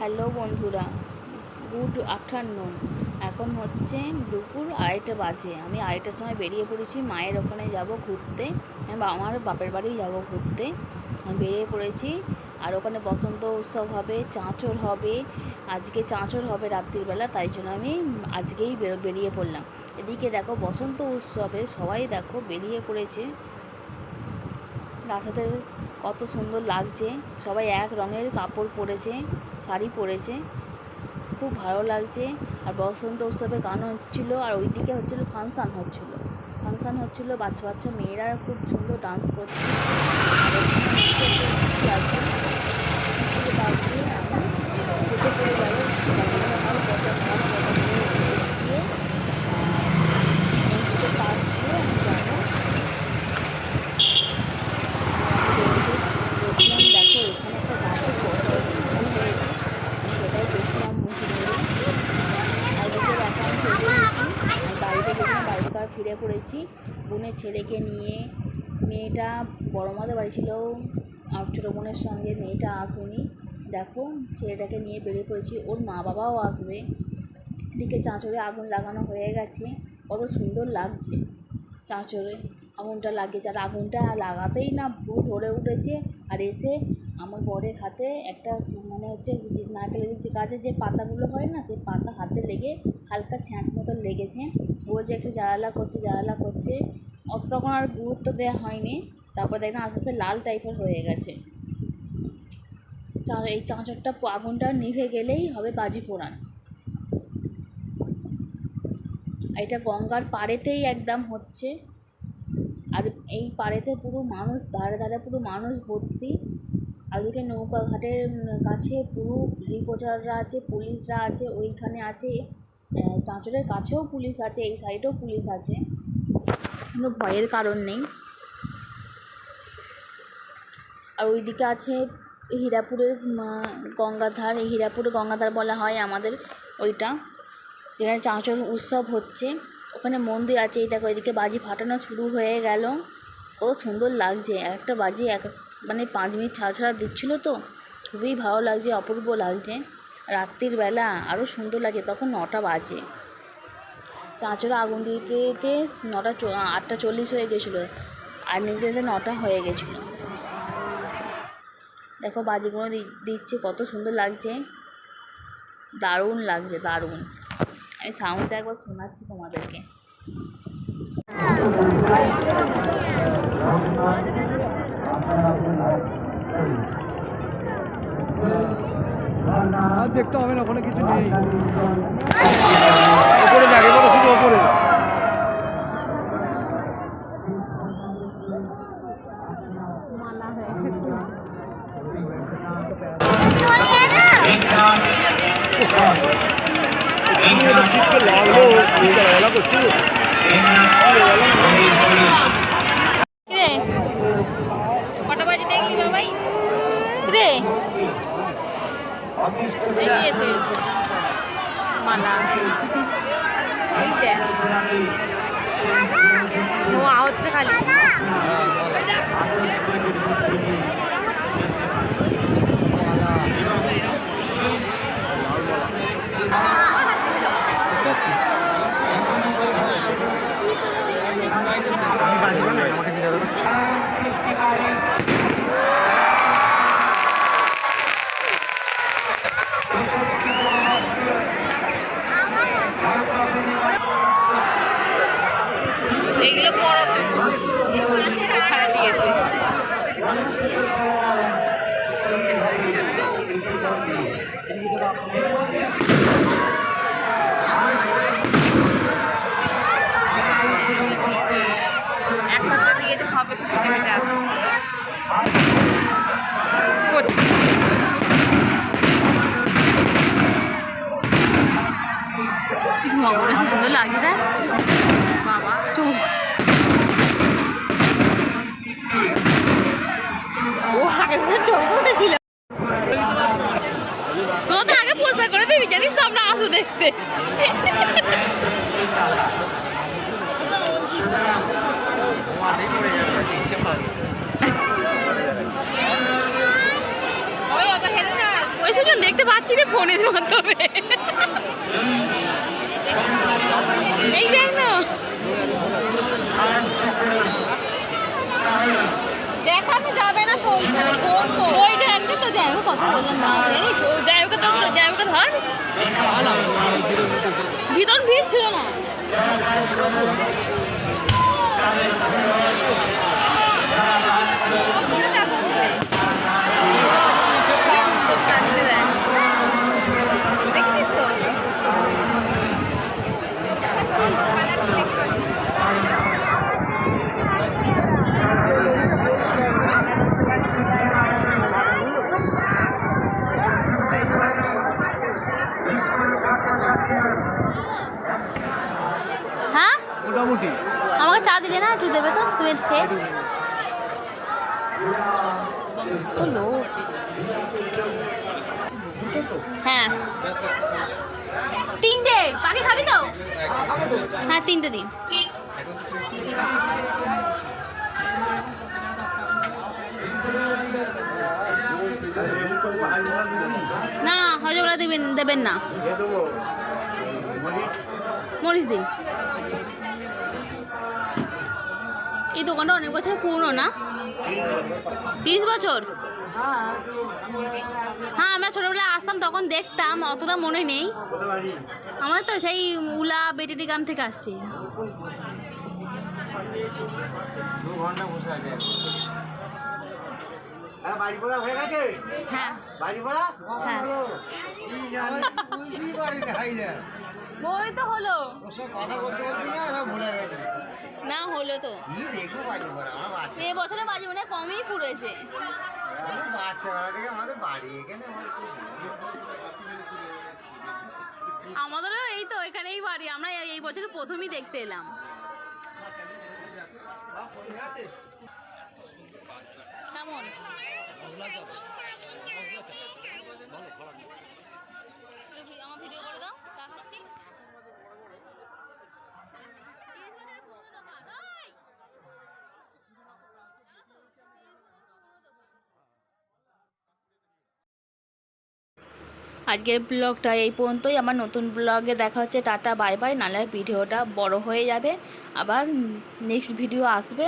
Hello বন্ধুরা, good afternoon. এখন হচ্ছে দুপুর 2:30 বাজে। আমি 2:30টার সময় বেরিয়ে পড়েছি। মায়ের ওখানে যাব ঘুরতে, আমার বাপের বাড়ি যাব ঘুরতে। আমি বেরিয়ে পড়েছি। আর ওখানে বসন্ত উৎসব হবে, চাঁচর হবে। আজকে চাঁচর হবে রাত্রিবেলা, তাই জন্য আমি আজকেই বেরিয়ে পড়লাম। এদিকে দেখো বসন্ত উৎসবে সবাই দেখো বেরিয়ে পড়েছে। রাস্তাতে কত সুন্দর লাগছে, সবাই এক রঙের কাপড় পরেছে, শাড়ি পরেছে, খুব ভালো লাগছে। আর বসন্ত উৎসবে গান হচ্ছিলো, আর ওইদিকে হচ্ছিলো ফাংশান হচ্ছিলো। বাচ্চা বাচ্চা মেয়েরা খুব সুন্দর ডান্স করছে। আর ফিরে পড়েছি বোনের ছেলেকে নিয়ে। মেয়েটা বড় মাদের বাড়ি ছিল, আর ছোটো বোনের সঙ্গে মেয়েটা আসেনি। দেখো ছেলেটাকে নিয়ে বেরিয়ে পড়েছি, ওর মা বাবাও আসবে। এদিকে চাঁচরে আগুন লাগানো হয়ে গেছে, কত সুন্দর লাগছে। চাঁচরে আগুনটা লাগিয়েছে, আর আগুনটা লাগাতেই না পুরো ধরে উঠেছে। আর এসে আমার বরের হাতে একটা হচ্ছে নারকেলের যে গাছের যে পাতাগুলো হয় না, সেই পাতা হাতে লেগে হালকা ছ্যাঁক মতো লেগেছে। ও যে একটা জ্বালা করছে, অত তখন আর গুরুত্ব দেওয়া হয়নি। তারপর দেখলাম আস্তে আস্তে লাল টাইপের হয়ে গেছে। এই চাঁচরটা আগুনটা নিভে গেলেই হবে বাজি পোড়ান। এটা গঙ্গার পাড়েতেই একদম হচ্ছে। আর এই পাড়েতে পুরো মানুষ, ধারে ধারে পুরো মানুষ ভর্তি। আর ওদিকে নৌকা ঘাটের কাছে পুরো রিপোর্টাররা আছে, পুলিশরা আছে, ওইখানে আছে। চাঁচরের কাছেও পুলিশ আছে, এই সাইডেও পুলিশ আছে, কোনো ভয়ের কারণ নেই। আর ওইদিকে আছে হীরাপুরের গঙ্গাধার। এই হীরাপুরে গঙ্গাধার বলা হয় আমাদের ওইটা, যেখানে চাঁচর উৎসব হচ্ছে। ওখানে মন্দির আছে। এই দেখো এদিকে বাজি ফাটানো শুরু হয়ে গেল, কত সুন্দর লাগছে। একটা বাজি মানে 5 মিনিট ছাড়া দিচ্ছিলো, তো খুবই ভালো লাগছে, অপূর্ব লাগছে। রাত্রির বেলা আরও সুন্দর লাগে, তখন 9টা বাজে। চাঁচরে আগুন দিতে দিতে 8:40 হয়ে গেছিলো, আর নিতে নিতে 9টা হয়ে গেছিলো। দেখো বাজিগুলো দিচ্ছে, কত সুন্দর লাগছে, দারুণ লাগছে, দারুণ। আমি সাউন্ডটা একবার শোনাচ্ছি তোমাদেরকে। দেখতে হবে না, ওখানে কিছু নেই। ওপরে যাকে বলো, শুধু ওপরে। কটা বাজে দেখলি বাবাই রে? মালা ধোঁয়া হচ্ছে খালি। এগুলো বড় খারাপ দিয়েছে। একটা দিয়েছে, সব একটু কেটে কেটে আসছে। কি সুন্দর লাগে, দেখ বাবা চোখ। ও আগে চোখ উঠেছিল, তো আগে পোস্টার করে দিবি, জানিস তো আমরা আসবো দেখতে। ওই অত হেরে না, ওই সেজন দেখতে পাচ্ছি রে ফোনের মাধ্যমে। এই দেখ না, দেখানো যাবে না তো ওইখানে কোন তো ওইটা একটা তো যাই হোক কথা বললাম না জানি তো যাই হোক তো যাই হোক ধর ভিতর ভিড় ছিল না। হ্যাঁ মোটামুটি আমাকে চা দিলে না একটু দেবে তো তুমি একটু খেয়ে তো লোক। হ্যাঁ তিনটে পাখি খাবি তো? হ্যাঁ তিনটে দিন। না হজমলা দেবেন না, মরিচ দিন। এই দোকানটা অনেক বছর পুরনো না? 30 বছর? হ্যাঁ আমরা ছোটবেলায় আসতাম তখন দেখতাম, অতটা মনে নেই আমার তো। সেই উলা বেটেটি গ্রাম থেকে আসছি। হ্যাঁ হ্যাঁ বই তো হলো না, হলো তো এ বছরে বাজি মনে হয় কমই পুড়েছে। আমাদেরও এই তো এখানেই বাড়ি, আমরা এই বছরে প্রথমই দেখতে এলাম। কেমন আমার ভিডিও করে দাও, চা খাচ্ছি। আজকের ব্লগটা এই পর্যন্তই। আমার নতুন ব্লগে দেখা হচ্ছে। Tata bye bye. নাহলে ভিডিওটা বড় হয়ে যাবে, আবার নেক্সট ভিডিও আসবে।